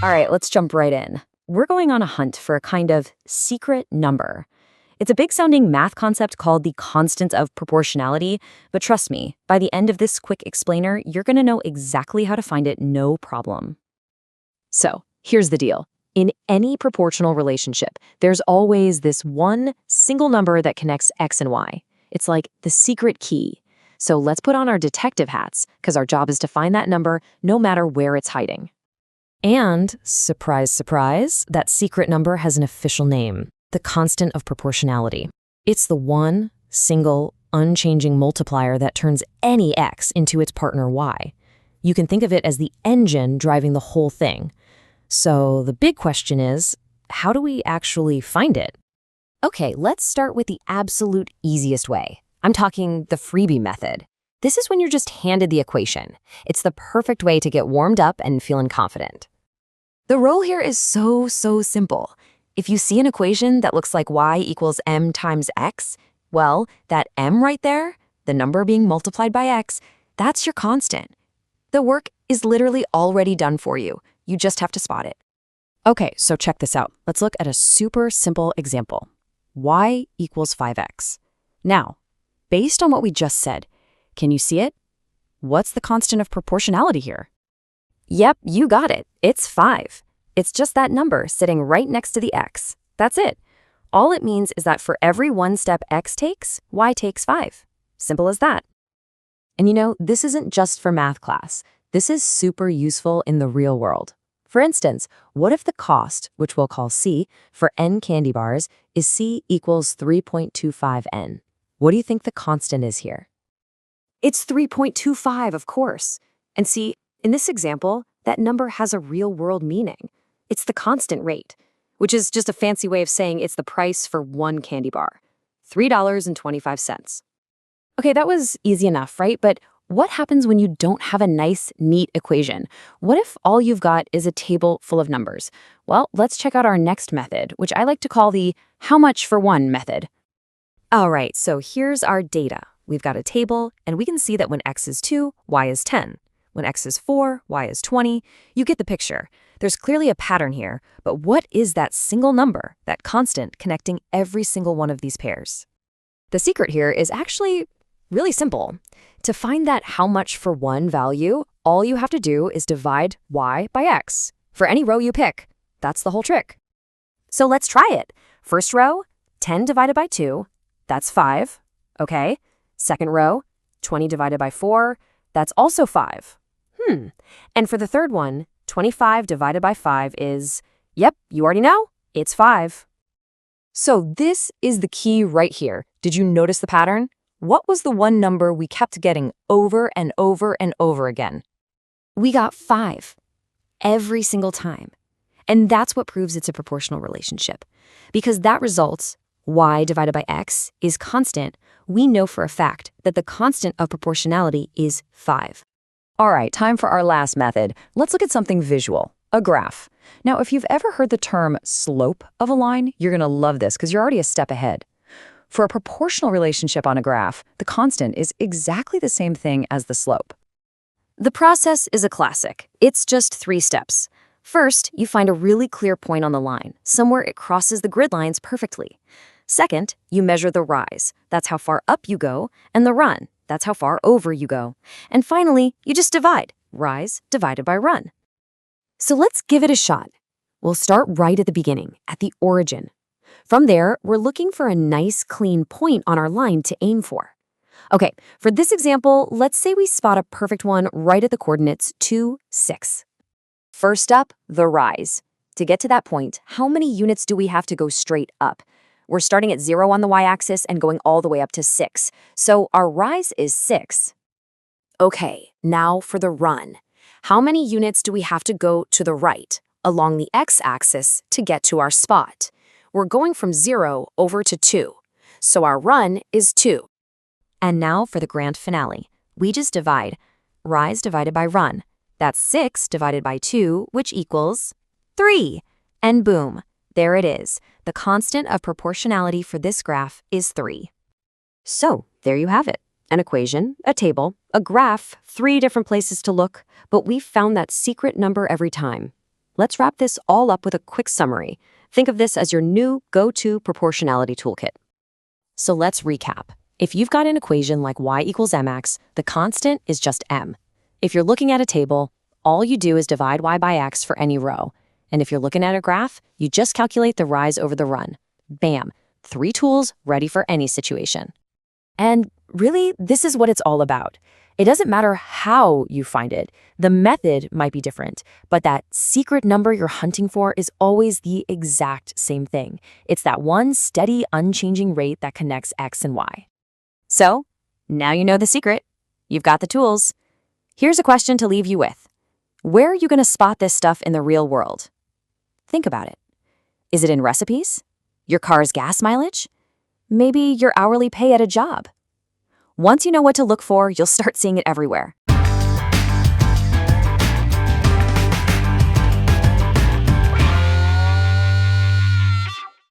All right, let's jump right in. We're going on a hunt for a kind of secret number. It's a big-sounding math concept called the constant of proportionality, but trust me, by the end of this quick explainer, you're going to know exactly how to find it, no problem. So, here's the deal. In any proportional relationship, there's always this one single number that connects X and Y. It's like the secret key. So let's put on our detective hats, because our job is to find that number no matter where it's hiding. And, surprise, surprise, that secret number has an official name, the constant of proportionality. It's the one, single, unchanging multiplier that turns any X into its partner Y. You can think of it as the engine driving the whole thing. So the big question is, how do we actually find it? Okay, let's start with the absolute easiest way. I'm talking the freebie method. This is when you're just handed the equation. It's the perfect way to get warmed up and feeling confident. The rule here is so simple. If you see an equation that looks like y equals m times x, well, that m right there, the number being multiplied by x, that's your constant. The work is literally already done for you. You just have to spot it. Okay, so check this out. Let's look at a super simple example. Y equals 5x. Now, based on what we just said, can you see it? What's the constant of proportionality here? Yep, you got it. It's 5. It's just that number sitting right next to the x. That's it. All it means is that for every one step x takes, y takes 5. Simple as that. And you know, this isn't just for math class. This is super useful in the real world. For instance, what if the cost, which we'll call C, for n candy bars is C equals 3.25n? What do you think the constant is here? It's 3.25, of course. And see, in this example, that number has a real-world meaning. It's the constant rate, which is just a fancy way of saying it's the price for one candy bar, $3.25. Okay, that was easy enough, right? But what happens when you don't have a nice, neat equation? What if all you've got is a table full of numbers? Well, let's check out our next method, which I like to call the how much for one method. All right, so here's our data. We've got a table, and we can see that when x is 2, y is 10. When x is 4, y is 20. You get the picture. There's clearly a pattern here, but what is that single number, that constant, connecting every single one of these pairs? The secret here is actually really simple. To find that how much for one value, all you have to do is divide y by x. For any row you pick, that's the whole trick. So let's try it. First row, 10 divided by 2, that's 5. Okay. Second row, 20 divided by 4, that's also 5. And for the third one, 25 divided by 5 is, yep, you already know, it's 5. So this is the key right here. Did you notice the pattern? What was the one number we kept getting over and over and over again? We got 5 every single time. And that's what proves it's a proportional relationship. Because that results, y divided by x, is constant. We know for a fact that the constant of proportionality is 5. All right, time for our last method. Let's look at something visual, a graph. Now, if you've ever heard the term slope of a line, you're going to love this because you're already a step ahead. For a proportional relationship on a graph, the constant is exactly the same thing as the slope. The process is a classic. It's just 3 steps. First, you find a really clear point on the line, somewhere it crosses the grid lines perfectly. Second, you measure the rise. That's how far up you go, and the run. That's how far over you go. And finally, you just divide. Rise divided by run. So let's give it a shot. We'll start right at the beginning, at the origin. From there, we're looking for a nice, clean point on our line to aim for. Okay, for this example, let's say we spot a perfect one right at the coordinates 2, 6. First up, the rise. To get to that point, how many units do we have to go straight up? We're starting at 0 on the y-axis and going all the way up to 6. So our rise is 6. Okay, now for the run. How many units do we have to go to the right, along the x-axis, to get to our spot? We're going from 0 over to 2. So our run is 2. And now for the grand finale. We just divide. Rise divided by run. That's 6 divided by 2, which equals 3. And boom, there it is. The constant of proportionality for this graph is 3. So, there you have it. An equation, a table, a graph, 3 different places to look, but we've found that secret number every time. Let's wrap this all up with a quick summary. Think of this as your new go-to proportionality toolkit. So let's recap. If you've got an equation like y equals mx, the constant is just m. If you're looking at a table, all you do is divide y by x for any row. And if you're looking at a graph, you just calculate the rise over the run. Bam! 3 tools ready for any situation. And really, this is what it's all about. It doesn't matter how you find it. The method might be different, but that secret number you're hunting for is always the exact same thing. It's that one steady, unchanging rate that connects x and y. So, now you know the secret. You've got the tools. Here's a question to leave you with. Where are you going to spot this stuff in the real world? Think about it. Is it in recipes? Your car's gas mileage? Maybe your hourly pay at a job? Once you know what to look for, you'll start seeing it everywhere.